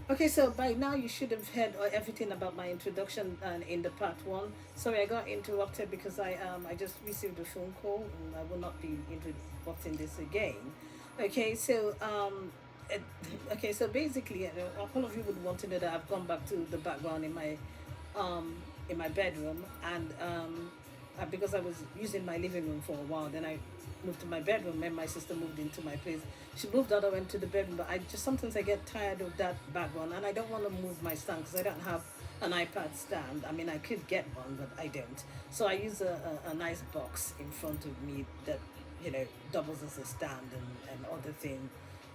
Okay, so by now you should have heard everything about my introduction in the part one. Sorry, I got interrupted because I just received a phone call and I will not be interrupting this again. Okay, so it, okay, so basically, all of you would want to know that I've gone back to the background um, in my bedroom, and because I was using my living room for a while, then I moved to my bedroom, and my sister moved into my place. She moved out, I went to the bedroom, but I just sometimes I get tired of that background, and I don't want to move my stand because I don't have an iPad stand. I mean, I could get one, but I don't. So I use a nice box in front of me that doubles as a stand and other thing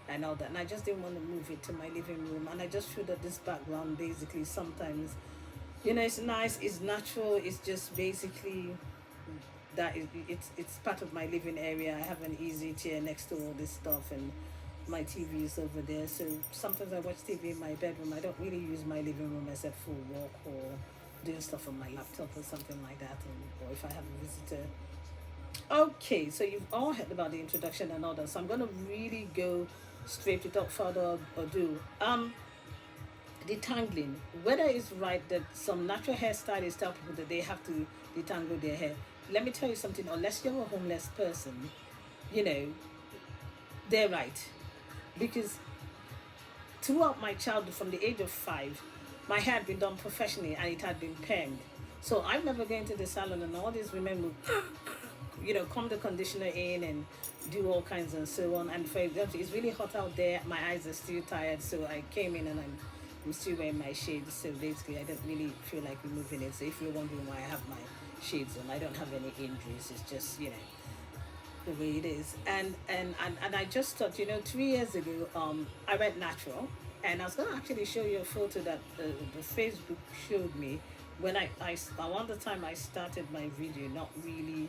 and all that. And I just didn't want to move it to my living room. And I just feel that this background basically sometimes, it's nice, it's natural, it's just basically it's part of my living area. I have an easy chair next to all this stuff, and my TV is over there. So sometimes I watch TV in my bedroom. I don't really use my living room except for work or doing stuff on my laptop or something like that, or if I have a visitor. Okay, so you've all heard about the introduction and all that. So I'm gonna really go straight without further ado. Detangling. Whether it's right that some natural hairstylists tell people that they have to detangle their hair. Let me tell you something, unless you're a homeless person, you know, they're right. Because throughout my childhood, from the age of 5, my hair had been done professionally and it had been permed. So I'm never going to the salon and all these women would, comb the conditioner in and do all kinds and so on. And for example, it's really hot out there. My eyes are still tired, so I came in and I'm still wearing my shades. So basically, I don't really feel like removing it. So if you're wondering why I have my shades on, I don't have any injuries. It's just the way it is. And I just thought, 3 years ago, I went natural, and I was gonna actually show you a photo that the Facebook showed me when around the time I started my video, not really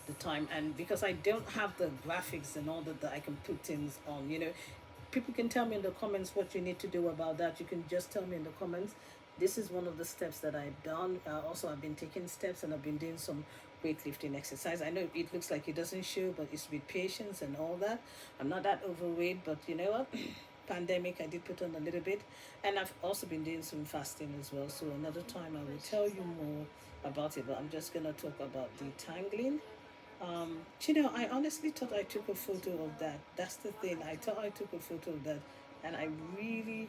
the time, and because I don't have the graphics and all that I can put things on, people can tell me in the comments what you need to do about that. You can just tell me in the comments. This is one of the steps that I've done. Also, I've been taking steps and I've been doing some weightlifting exercise. I know it looks like it doesn't show, but it's with patience and all that. I'm not that overweight, but you know what? Pandemic, I did put on a little bit, and I've also been doing some fasting as well. So another time I will tell you more about it, but I'm just gonna talk about detangling. I honestly thought I took a photo of that. That's the thing. I thought I took a photo of that, and I really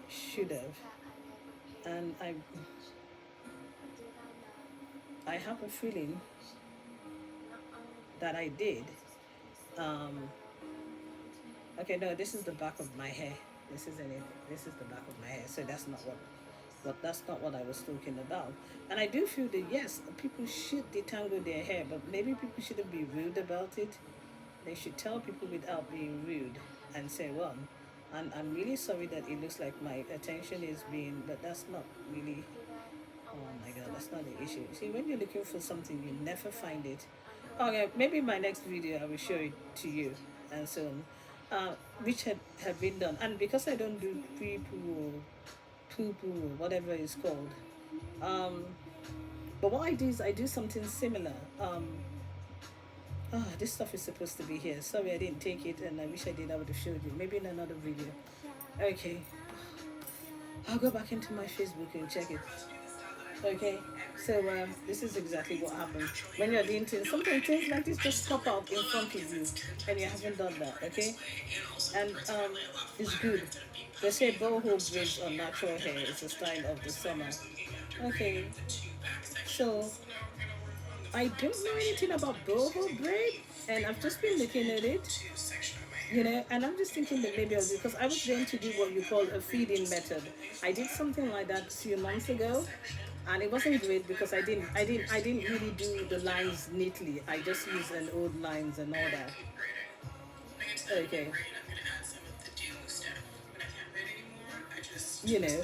should have. And I have a feeling that I did. Um, okay, no, this is the back of my hair. This isn't it. This is the back of my hair. So that's not what. But that's not what I was talking about. And I do feel that yes, people should detangle their hair, but maybe people shouldn't be rude about it. They should tell people without being rude and say, well, I'm really sorry that it looks like my attention is being, but that's not really, oh my God, that's not the issue. See, when you're looking for something, you never find it. Okay, maybe in my next video, I will show it to you and so on, which had been done. And because I don't do pre-poo or poo-poo or whatever it's called, um, but what I do is I do something similar. This stuff is supposed to be here. Sorry, I didn't take it, and I wish I did. I would have showed you. Maybe in another video. Okay, I'll go back into my Facebook and check it. Okay, so this is exactly what happens when you're doing things. Sometimes things like this just pop out in front of you, and you haven't done that. Okay, and it's good. They say boho braids or natural hair is a style of the summer. Okay, so I don't know anything about boho braid, and I've just been looking at it, and I'm just thinking that maybe I'll do because I was going to do what you call a feeding method. I did something like that a few months ago, and it wasn't great because I didn't really do the lines neatly. I just used an old lines and all that. Okay, you know,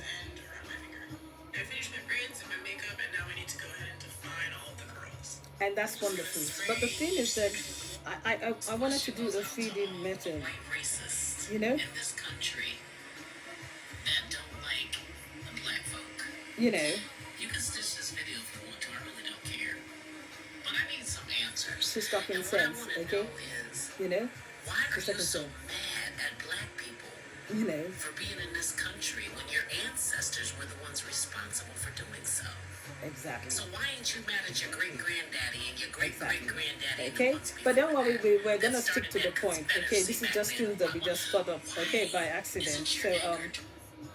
and that's wonderful. But the thing is that I wanted to do a feeding method, you know, you know, she's talking sense, okay, you know, she's talking sense. you know. for being in this country when your ancestors were the ones responsible for doing so. Exactly. So why ain't you mad at your great granddaddy and your great great granddaddy? Okay, but don't worry, we're gonna stick to the point. Okay, this is just things that we just got up. Okay, by accident. So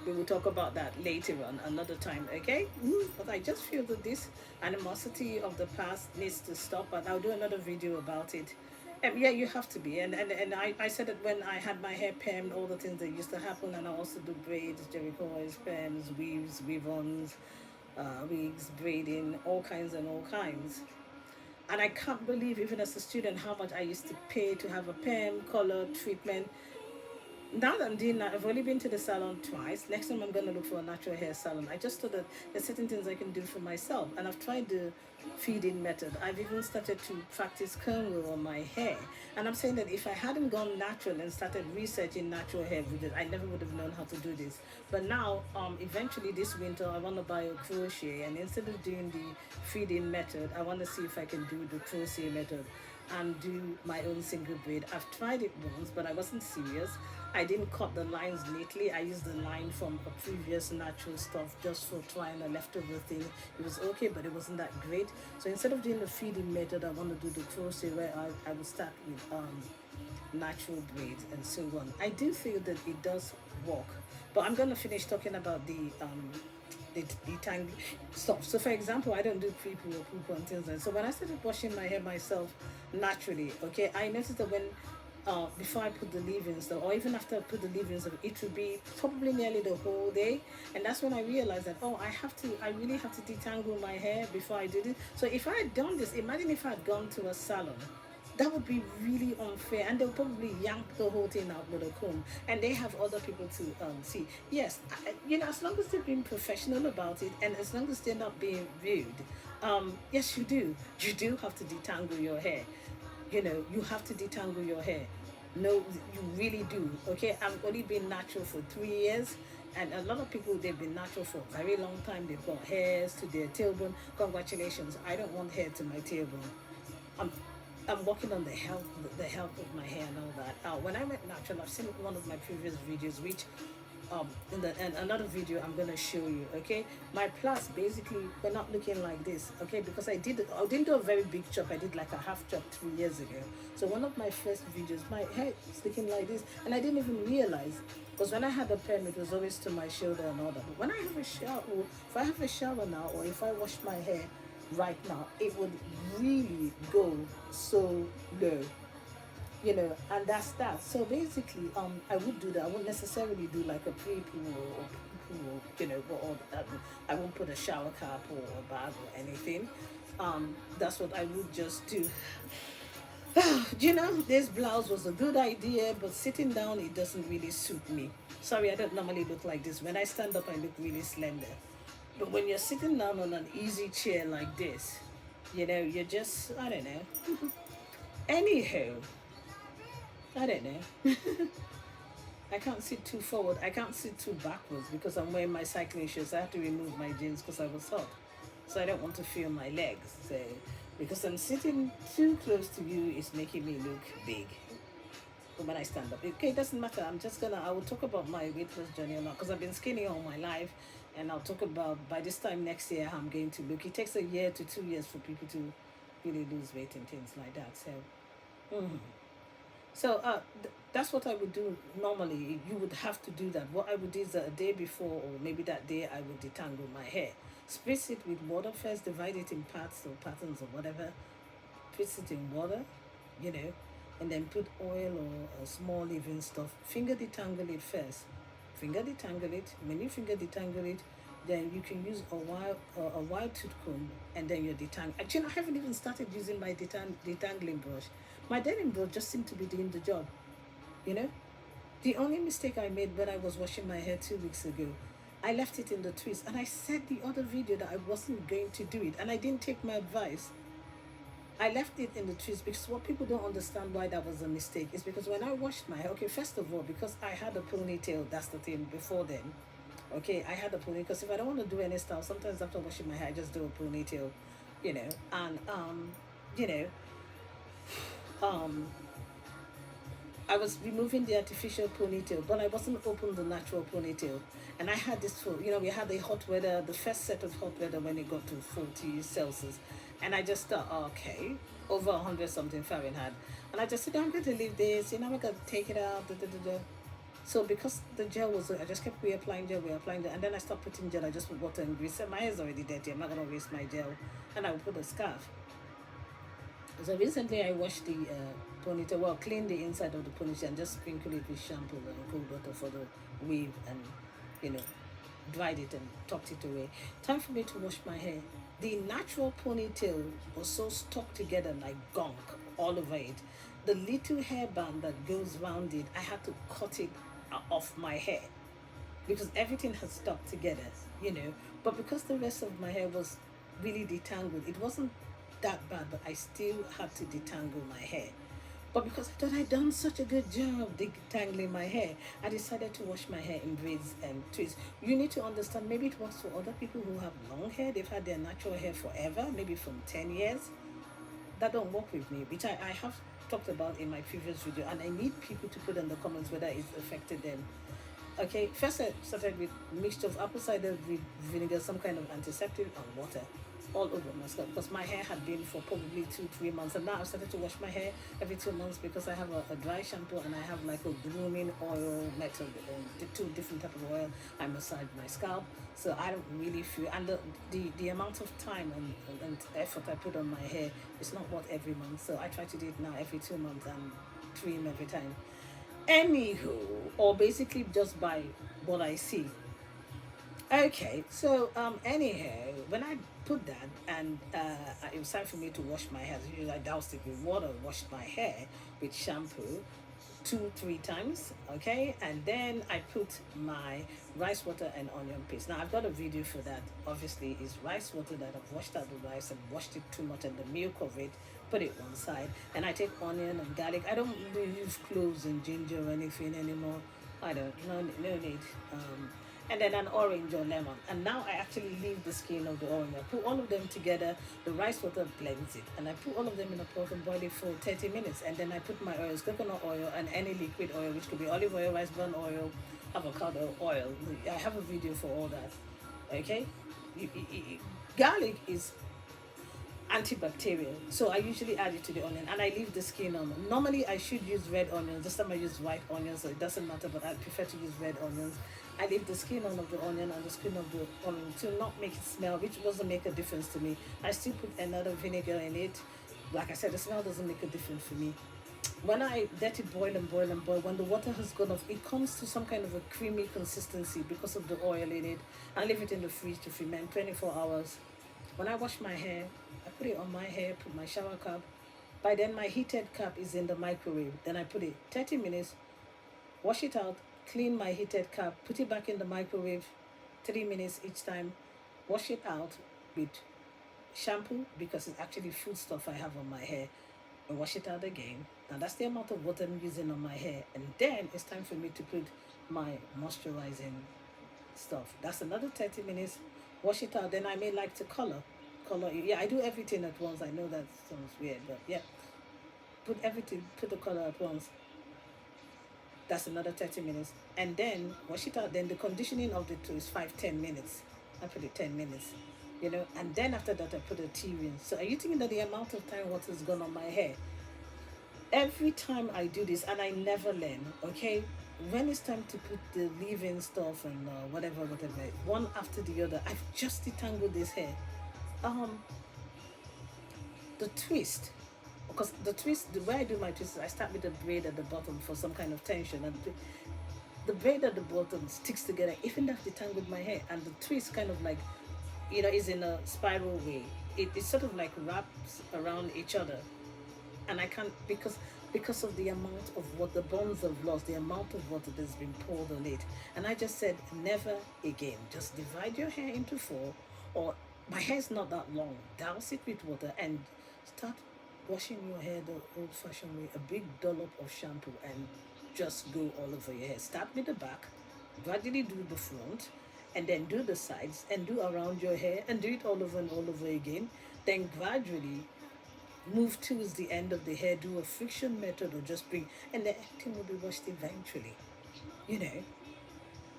we will talk about that later on another time. Okay, but I just feel that this animosity of the past needs to stop, and I'll do another video about it. Yeah, you have to be, and I said it when I had my hair permed, all the things that used to happen, and I also do braids, Jericho oils, perms, weaves, weave-ons, wigs, braiding, all kinds and all kinds. And I can't believe, even as a student, how much I used to pay to have a perm, color, treatment. Now that I'm doing that, I've only been to the salon twice. Next time I'm gonna look for a natural hair salon. I just thought that there's certain things I can do for myself, and I've tried the feeding method. I've even started to practice curl roll on my hair, and I'm saying that if I hadn't gone natural and started researching natural hair videos, I never would have known how to do this. But now, eventually this winter, I want to buy a crochet, and instead of doing the feeding method, I want to see if I can do the crochet method and do my own single braid. I've tried it once, but I wasn't serious. I didn't cut the lines neatly. I used the line from a previous natural stuff just for trying a leftover thing. It was okay, but it wasn't that great. So instead of doing the feeding method, I want to do the crochet where I will start with natural braids and so on. I do feel that it does work, but I'm gonna finish talking about the tang stuff. So for example, I don't do pre-poo or poo and things like that. So when I started washing my hair myself naturally, okay, I noticed that when before I put the leave-ins, or even after I put the leave-ins, it would be probably nearly the whole day, and that's when I realized that I really have to detangle my hair before I did it. So if I had done this, imagine if I had gone to a salon, that would be really unfair, and they'll probably yank the whole thing out with a comb, and they have other people to see. Yes, as long as they're being professional about it, and as long as they're not being rude, yes, you do have to detangle your hair. You have to detangle your hair. No, you really do. Okay, I've only been natural for 3 years, and a lot of people, they've been natural for a very long time. They've got hairs to their tailbone. Congratulations, I don't want hair to my tailbone. I'm I'm working on the health of my hair and all that. When I went natural, I've seen one of my previous videos, which in another video I'm gonna show you. Okay, my plus basically we're not looking like this. Okay, because I didn't do a very big chop. I did like a half chop 3 years ago. So one of my first videos, my hair is looking like this, and I didn't even realize, because when I had a perm, it was always to my shoulder and all that. But when I have a shower, or if I have a shower now, or if I wash my hair right now, it would really go so low, and that's that. So basically, I would do that. I wouldn't necessarily do like a pre-poo or poo, or I won't put a shower cap or a bag or anything. That's what I would just do. This blouse was a good idea, but sitting down, it doesn't really suit me. Sorry, I don't normally look like this. When I stand up, I look really slender. But when you're sitting down on an easy chair like this, you're just, I don't know. Anyhow, I don't know. I can't sit too forward. I can't sit too backwards because I'm wearing my cycling shoes. I have to remove my jeans because I was hot. So I don't want to feel my legs. So because I'm sitting too close to you, it's making me look big. But when I stand up, okay, it doesn't matter. I will talk about my weight loss journey or not, because I've been skinny all my life. And I'll talk about by this time next year how I'm going to look. It takes a year to 2 years for people to really lose weight and things like that. So, that's what I would do normally. You would have to do that. What I would do is that a day before, or maybe that day, I would detangle my hair. Spritz it with water first, divide it in parts or patterns or whatever. Spritz it in water, you know, and then put oil or a small leave-in stuff. Finger detangle it first. Finger detangle it. When you finger detangle it, then you can use a wild tooth comb, and then your detangle. Actually, I haven't even started using my detangling brush. My denim brush just seemed to be doing the job. You know, the only mistake I made when I was washing my hair 2 weeks ago, I left it in the twist, and I said the other video that I wasn't going to do it, and I didn't take my advice. I left it in the twist because what people don't understand why that was a mistake is because when I washed my hair, okay, first of all, because I had a ponytail, that's the thing before then. Okay, I had a ponytail because if I don't want to do any style, sometimes after washing my hair, I just do a ponytail, and you know, um, I was removing the artificial ponytail, but I wasn't open the natural ponytail. And I had this for, we had the hot weather, the first set of hot weather when it got to 40 Celsius. And I just thought, okay, over 100 something Fahrenheit. And I just said, I'm going to leave this, I'm going to take it out. Da, da, da, da. So because the gel was, I just kept reapplying gel, reapplying gel, and then I stopped putting gel. I just put water and grease. My hair's already dirty. I'm not gonna waste my gel, and I would put a scarf. So recently I washed the ponytail, well, cleaned the inside of the ponytail and just sprinkled it with shampoo and cold water for the weave and, you know, dried it and tucked it away. Time for me to wash my hair. The natural ponytail was so stuck together like gunk all over it. The little hairband that goes round it, I had to cut it off my hair because everything had stuck together. But because the rest of my hair was really detangled, it wasn't that bad, but I still had to detangle my hair. But because I thought I'd done such a good job detangling my hair, I decided to wash my hair in braids and twists. You need to understand, maybe it works for other people who have long hair. They've had their natural hair forever, maybe from 10 years. That don't work with me, which I have talked about in my previous video, and I need people to put in the comments whether it's affected them. Okay, first I started with mixture of apple cider vinegar, some kind of antiseptic, and water all over my scalp because my hair had been for probably 2-3 months, and now I've started to wash my hair every 2 months because I have a dry shampoo and I have like a grooming oil method, the two different type of oil. I massage my scalp, so I don't really feel, and the amount of time and effort I put on my hair is not what every month, so I try to do it now every 2 months and trim every time. Anywho, or basically just by what I see. Okay, so anyhow, when I put that and it was time for me to wash my hair, usually I doused it with water, washed my hair with shampoo 2-3 times, okay, and then I put my rice water and onion paste. Now I've got a video for that. Obviously, it's rice water that I've washed out the rice and washed it too much and the milk of it. Put it one side, and I take onion and garlic. I don't really use cloves and ginger or anything anymore. I don't. No need. And then an orange or lemon. And now I actually leave the skin of the orange. I put all of them together, the rice water blends it, and I put all of them in a pot and boil it for 30 minutes. And then I put my oils, coconut oil, and any liquid oil, which could be olive oil, rice bran oil, avocado oil. I have a video for all that. Okay? Garlic is antibacterial. So I usually add it to the onion and I leave the skin on. Normally I should use red onions. This time I use white onions, so it doesn't matter, but I prefer to use red onions. I leave the skin on of the onion and the skin of the onion to not make it smell, which doesn't make a difference to me. I still put another vinegar in it. Like I said, the smell doesn't make a difference for me. When I let it boil and boil and boil, when the water has gone off, it comes to some kind of a creamy consistency because of the oil in it. I leave it in the fridge to ferment 24 hours. When I wash my hair, I put it on my hair, put my shower cap. By then, my heated cap is in the microwave. Then I put it 30 minutes, wash it out, clean my heated cap, put it back in the microwave, 3 minutes each time, wash it out with shampoo because it's actually food stuff I have on my hair, and wash it out again. Now that's the amount of water I'm using on my hair. And then it's time for me to put my moisturizing stuff. That's another 30 minutes, wash it out. Then I may like to color it. Yeah, I do everything at once. I know that sounds weird, but yeah, put the color at once. That's another 30 minutes, and then wash it out. Then the conditioning of the two is 5-10 minutes. I put it 10 minutes, and then after that I put a tea rinse. So are you thinking that the amount of time water's gone on my hair? Every time I do this, and I never learn, okay, when it's time to put the leave-in stuff and whatever, one after the other, I've just detangled this hair. um the twist, because the way I do my twist is I start with the braid at the bottom for some kind of tension, and the braid at the bottom sticks together. Even though I've detangled my hair, and the twist kind of like, is in a spiral way. It sort of like wraps around each other, and I can't, because of the amount of what the bonds have lost, the amount of water that's been poured on it. And I just said, never again. Just divide your hair into four, or my hair's not that long. Douse it with water and start washing your hair the old-fashioned way. A big dollop of shampoo and just go all over your hair. Start with the back, gradually do the front, and then do the sides and do around your hair and do it all over and all over again. Then gradually move towards the end of the hair, do a friction method, or just bring, and the thing will be washed eventually. You know,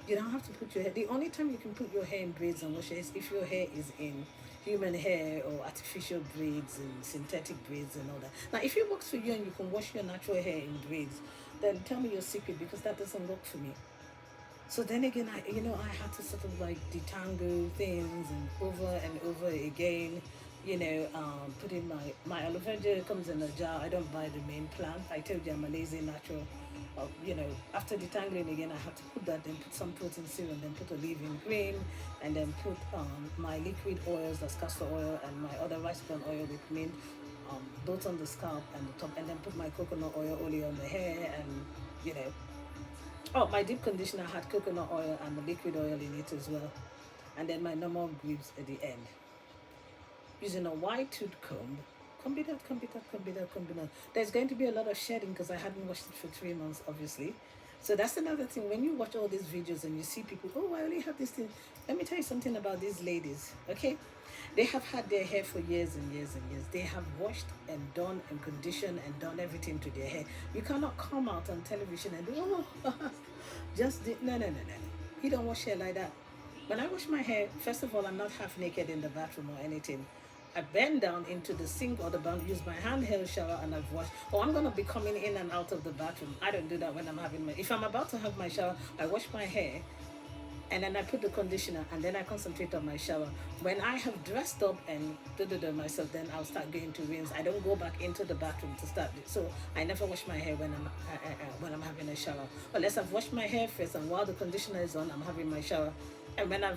you don't have to put your hair. The only time you can put your hair in braids and wash it is if your hair is in human hair or artificial braids and synthetic braids and all that. Now, if it works for you and you can wash your natural hair in braids, then tell me your secret because that doesn't work for me. So then again, I had to sort of like detangle things and over again. Put in my aloe vera gel comes in a jar. I don't buy the main plant. I told you I'm a lazy natural. After detangling again, I had to put that, then put some protein serum, then put a leave-in cream, and then put my liquid oils, that's castor oil, and my other rice bran oil with mint, both on the scalp and the top, and then put my coconut oil only on the hair, and you know, oh, my deep conditioner had coconut oil and the liquid oil in it as well. And then my normal greaves at the end. Using a wide tooth comb. Comb it out, comb it out, comb it out, comb it out. There's going to be a lot of shedding because I hadn't washed it for 3 months, obviously. So that's another thing. When you watch all these videos and you see people, oh, I only have this thing. Let me tell you something about these ladies, okay? They have had their hair for years and years and years. They have washed and done and conditioned and done everything to their hair. You cannot come out on television and do, oh, no, no, no, no. You don't wash hair like that. When I wash my hair, first of all, I'm not half naked in the bathroom or anything. I bend down into the sink or the bath, use my handheld shower, and I've washed. Or I'm gonna be coming in and out of the bathroom. I don't do that when I'm having my. If I'm about to have my shower, I wash my hair, and then I put the conditioner, and then I concentrate on my shower. When I have dressed up and myself, then I'll start going to rinse. I don't go back into the bathroom to start it. So I never wash my hair when I'm having a shower, unless I've washed my hair first, and while the conditioner is on, I'm having my shower. And when I've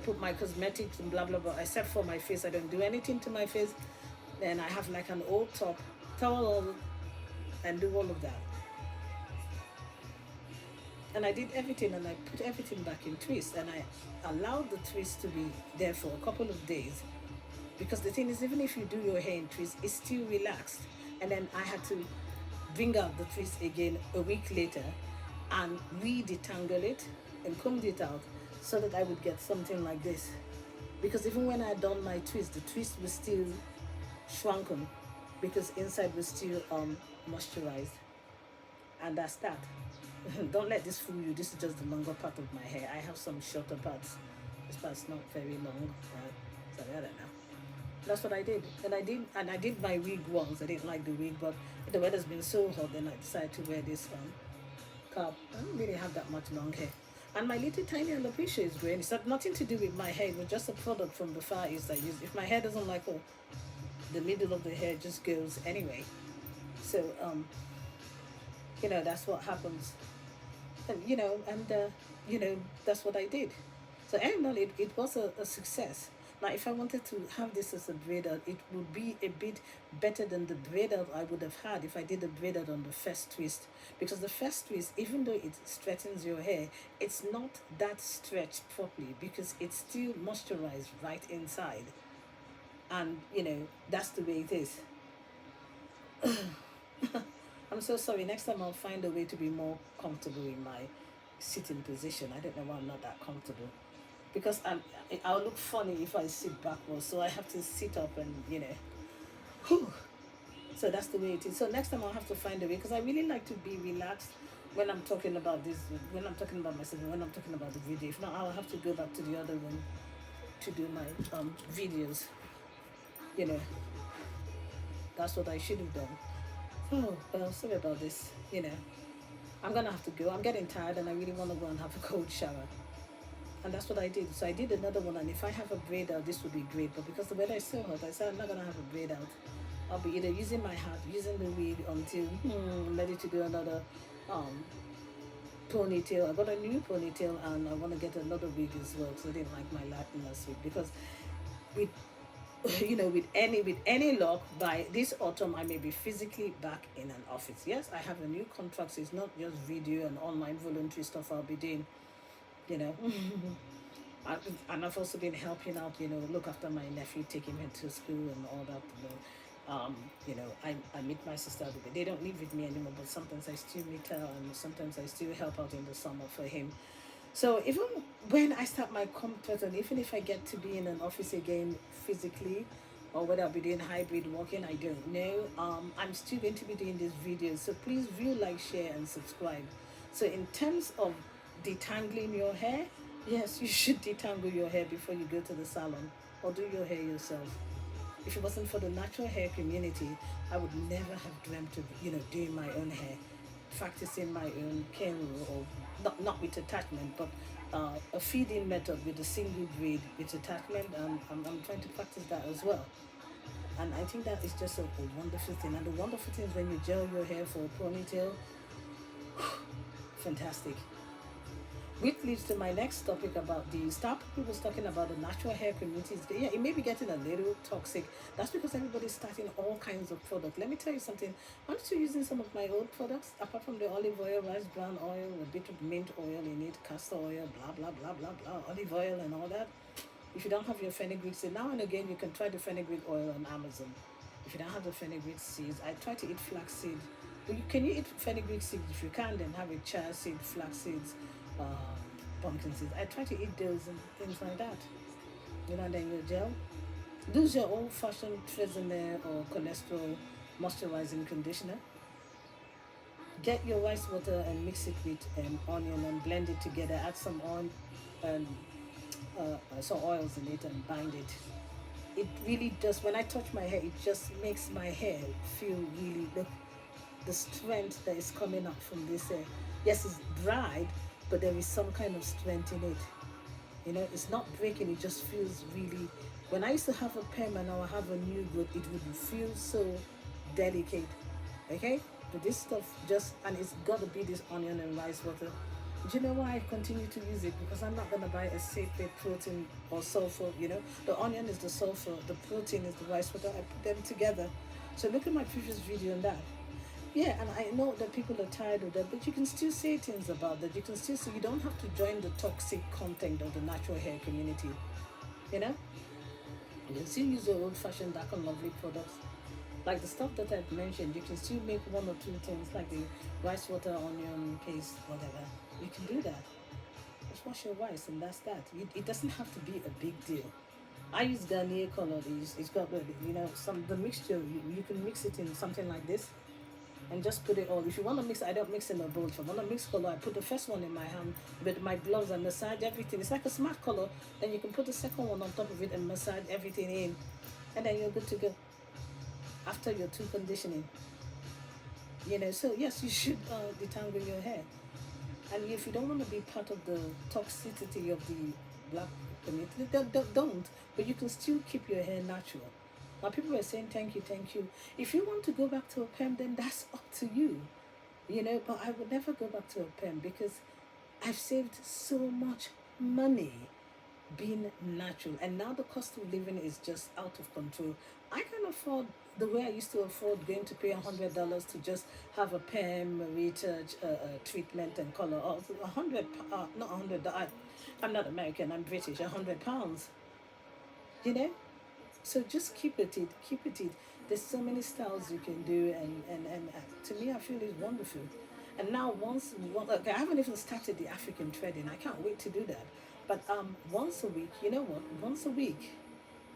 put my cosmetics and blah blah blah, except for my face, I don't do anything to my face. Then I have like an old top towel and do all of that. And I did everything and I put everything back in twist and I allowed the twist to be there for a couple of days because the thing is, even if you do your hair in twist, it's still relaxed. And then I had to bring out the twist again a week later and re-detangle it and comb it out so that I would get something like this. Because even when I had done my twist, the twist was still shrunken because inside was still moisturized. And that's that. Don't let this fool you. This is just the longer part of my hair. I have some shorter parts. This part's not very long, right? So I don't know. That's what I did. And I did my wig once. I didn't like the wig, but the weather's been so hot, then I decided to wear this cap. I don't really have that much long hair. And my little tiny alopecia is growing. It's had nothing to do with my hair. It was just a product from the Far East I used. If my hair doesn't like the middle of the hair just goes anyway. So that's what happens. And that's what I did. So anyway, it was a success. Now, if I wanted to have this as a braid out, it would be a bit better than the braid out I would have had if I did the braid out on the first twist. Because the first twist, even though it straightens your hair, it's not that stretched properly because it's still moisturized right inside. And, that's the way it is. I'm so sorry. Next time I'll find a way to be more comfortable in my sitting position. I don't know why I'm not that comfortable. Because I'll look funny if I sit backwards. So I have to sit up and, whew. So that's the way it is. So next time I'll have to find a way because I really like to be relaxed when I'm talking about this, when I'm talking about myself, and when I'm talking about the video. If not, I'll have to go back to the other room to do my videos. You know, that's what I should have done. Oh, well, sorry about this. I'm gonna have to go. I'm getting tired and I really want to go and have a cold shower. And that's what I did. So I did another one, and if I have a braid out, this would be great. But because the weather is so hot, I said I'm not gonna have a braid out. I'll be either using my hat, using the wig until I'm ready to do another ponytail. I got a new ponytail and I want to get another wig as well because I didn't like my Latin last week. Because with with any luck, by this autumn I may be physically back in an office. Yes, I have a new contract, so it's not just video and online voluntary stuff I'll be doing. You know, and I've also been helping out. Look after my nephew, taking him to school and all that. I meet my sister. They don't live with me anymore, but sometimes I still meet her, and sometimes I still help out in the summer for him. So even when I start my contract, and even if I get to be in an office again physically, or whether I'll be doing hybrid working, I don't know. I'm still going to be doing these videos, so please view, like, share, and subscribe. So in terms of detangling your hair, yes, you should detangle your hair before you go to the salon or do your hair yourself. If it wasn't for the natural hair community, I would never have dreamt of, doing my own hair, practicing my own cane roll, or not with attachment, but a feeding method with a single braid with attachment. I'm trying to practice that as well. And I think that is just a wonderful thing. And the wonderful thing is when you gel your hair for a ponytail, fantastic. Which leads to my next topic about the start people was talking about the natural hair communities. Yeah, it may be getting a little toxic. That's because everybody's starting all kinds of products. Let me tell you something. I'm still using some of my old products, apart from the olive oil, rice bran oil, a bit of mint oil in it, castor oil, blah blah blah blah blah, olive oil and all that. If you don't have your fenugreek seed, now and again you can try the fenugreek oil on Amazon. If you don't have the fenugreek seeds, I try to eat flax seed. But can you eat fenugreek seeds? If you can, then have a chia seed, flax seeds, pumpkin seeds. I try to eat those and things like that. And then your gel. Use your old fashioned Tresemme or cholesterol moisturizing conditioner. Get your rice water and mix it with onion and blend it together. Add some oil and some oils in it and bind it. It really does. When I touch my hair, it just makes my hair feel really the strength that is coming up from this hair. Yes, it's dried, but there is some kind of strength in it. It's not breaking. It just feels really. When I used to have a perm and now I have a new growth, it would feel so delicate. Okay, but this stuff just and it's got to be this onion and rice water. Do you know why I continue to use it? Because I'm not gonna buy a separate protein or sulfur. The onion is the sulfur, the protein is the rice water. I put them together. So look at my previous video on that. Yeah, and I know that people are tired of that, but you can still say things about that. You can still say you don't have to join the toxic content of the natural hair community. You know, you can still use your old-fashioned dark and lovely products. Like the stuff that I've mentioned, you can still make one or two things like the rice water, onion paste, whatever. You can do that. Just wash your rice and that's that. It doesn't have to be a big deal. I use Garnier color. It's got some the mixture. You can mix it in something like this and just put it all. If you want to mix, I don't mix in a bowl. If I want to mix color, I put the first one in my hand with my gloves and massage everything. It's like a smart color. Then you can put the second one on top of it and massage everything in, and then you're good to go. After your two conditioning, So yes, you should detangle your hair. And if you don't want to be part of the toxicity of the black community, don't. But you can still keep your hair natural. Now people are saying thank you, thank you. If you want to go back to a perm, then that's up to you. But I would never go back to a perm because I've saved so much money being natural, and now the cost of living is just out of control. I can afford the way I used to afford going to pay $100 to just have a perm, a retouch, treatment, and color. Oh, 100, not 100. I'm not American. I'm British. £100. You know, so just keep it. There's so many styles you can do, and to me, I feel it's wonderful. And now okay, I haven't even started the African threading. I can't wait to do that. But once a week, you know what? Once a week.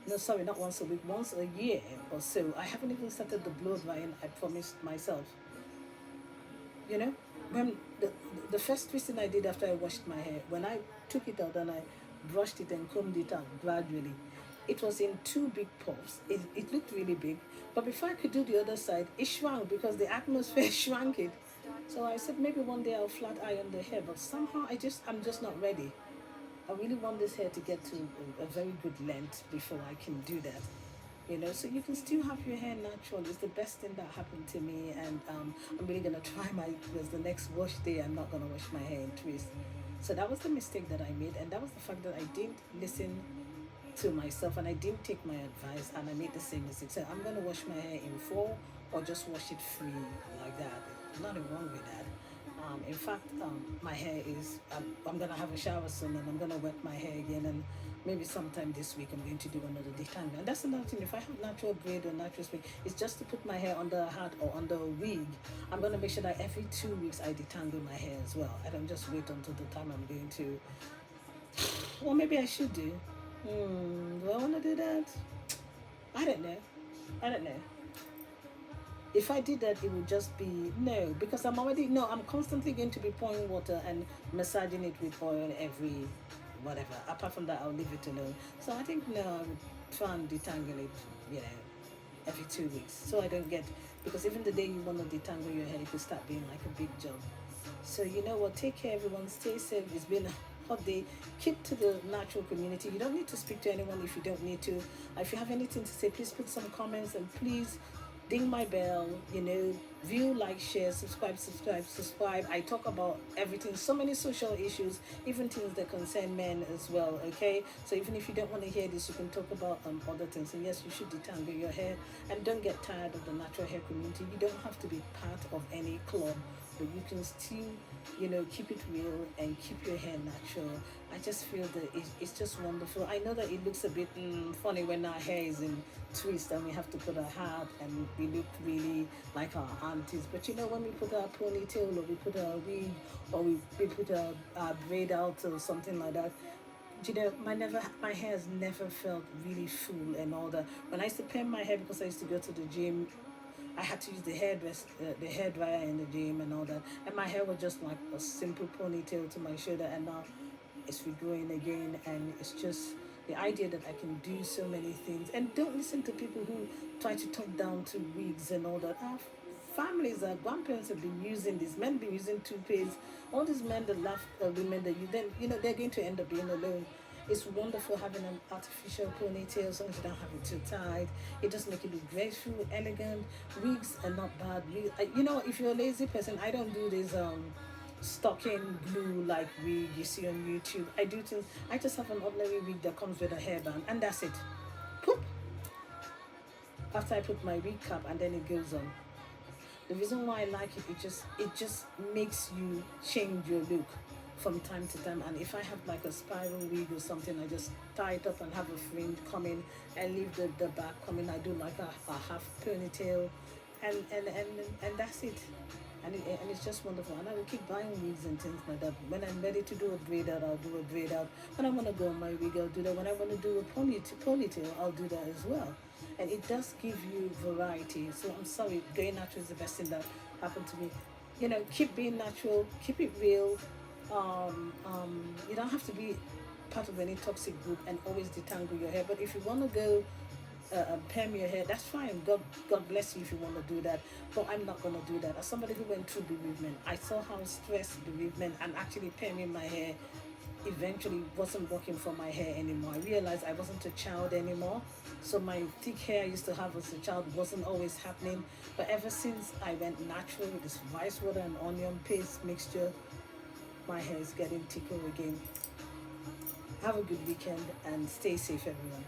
No, sorry, not once a week. Once a year or so. I haven't even started the blow drying. I promised myself. You know, when the first twisting I did after I washed my hair, when I took it out and I brushed it and combed it out gradually, it was in two big puffs. It looked really big, but before I could do the other side, it shrunk because the atmosphere shrank it. So I said maybe one day I'll flat iron the hair, but somehow I'm just not ready. I really want this hair to get to a very good length before I can do that. So you can still have your hair natural. It's the best thing that happened to me, and I'm really gonna try my because the next wash day I'm not gonna wash my hair in twist. So that was the mistake that I made, and that was the fact that I didn't listen to myself and I didn't take my advice, and I made the same mistake. So I'm gonna wash my hair in four or just wash it free like that. Nothing wrong with that. In fact, my hair is. I'm gonna have a shower soon, and I'm gonna wet my hair again, and maybe sometime this week I'm going to do another detanglement. And that's another thing. If I have natural braid or natural spray, it's just to put my hair under a hat or under a wig. I'm gonna make sure that every 2 weeks I detangle my hair as well. I don't just wait until the time I'm going to. Or maybe I should do. Do I want to do that? I don't know. I don't know. If I did that, it would just be no, because I'm already no. I'm constantly going to be pouring water and massaging it with oil every whatever. Apart from that, I'll leave it alone. So I think no, I would try and detangle it. You know, every 2 weeks, so I don't get because even the day you want to detangle your hair, it could start being like a big job. So you know what? Take care, everyone. Stay safe. It's been a hot day. Keep to the natural community. You don't need to speak to anyone if you don't need to. If you have anything to say, please put some comments and please ding my bell. You know, view, like, share, subscribe, subscribe, subscribe. I talk about everything. So many social issues, even things that concern men as well. Okay, so even if you don't want to hear this, you can talk about other things. And yes, you should detangle your hair and don't get tired of the natural hair community. You don't have to be part of any club, but you can still, you know, keep it real and keep your hair natural. I just feel that it's just wonderful. I know that it looks a bit funny when our hair is in twist and we have to put a hat and we look really like our aunties. But you know, when we put our ponytail or we put our wig or we put our braid out or something like that, you know, my hair has never felt really full and all that. When I used to perm my hair because I used to go to the gym, I had to use the hair dryer in the gym and all that, and my hair was just like a simple ponytail to my shoulder, and now it's regrowing again, and it's just the idea that I can do so many things. And don't listen to people who try to talk down to wigs and all that. Our families, our grandparents have been using this. Men been using toupees. All these men that love women that you then you know they're going to end up being alone. It's wonderful having an artificial ponytail as long as you don't have it too tight. It just makes you look graceful, elegant. Wigs are not bad. You know, if you're a lazy person, I don't do this stocking glue like wig you see on YouTube. I do things. I just have an ordinary wig that comes with a hairband, and that's it. Poop. After I put my wig cap, and then it goes on. The reason why I like it, it just makes you change your look from time to time. And if I have like a spiral wig or something, I just tie it up and have a fringe coming and leave the back coming. I do like a half ponytail, and that's it. And it's just wonderful. And I will keep buying wigs and things like that. When I'm ready to do a braid out, I'll do a braid out. When I want to go on my wig, I'll do that. When I want to do a ponytail, I'll do that as well. And it does give you variety. So I'm sorry, going natural is the best thing that happened to me. You know, keep being natural, keep it real. You don't have to be part of any toxic group and always detangle your hair. But if you want to go perm your hair, that's fine. God bless you if you want to do that. But I'm not going to do that. As somebody who went through bereavement, I saw how stressed bereavement and actually perming my hair eventually wasn't working for my hair anymore. I realized I wasn't a child anymore. So my thick hair I used to have as a child wasn't always happening. But ever since I went natural with this rice water and onion paste mixture, my hair is getting thicker again. Have a good weekend and stay safe, everyone.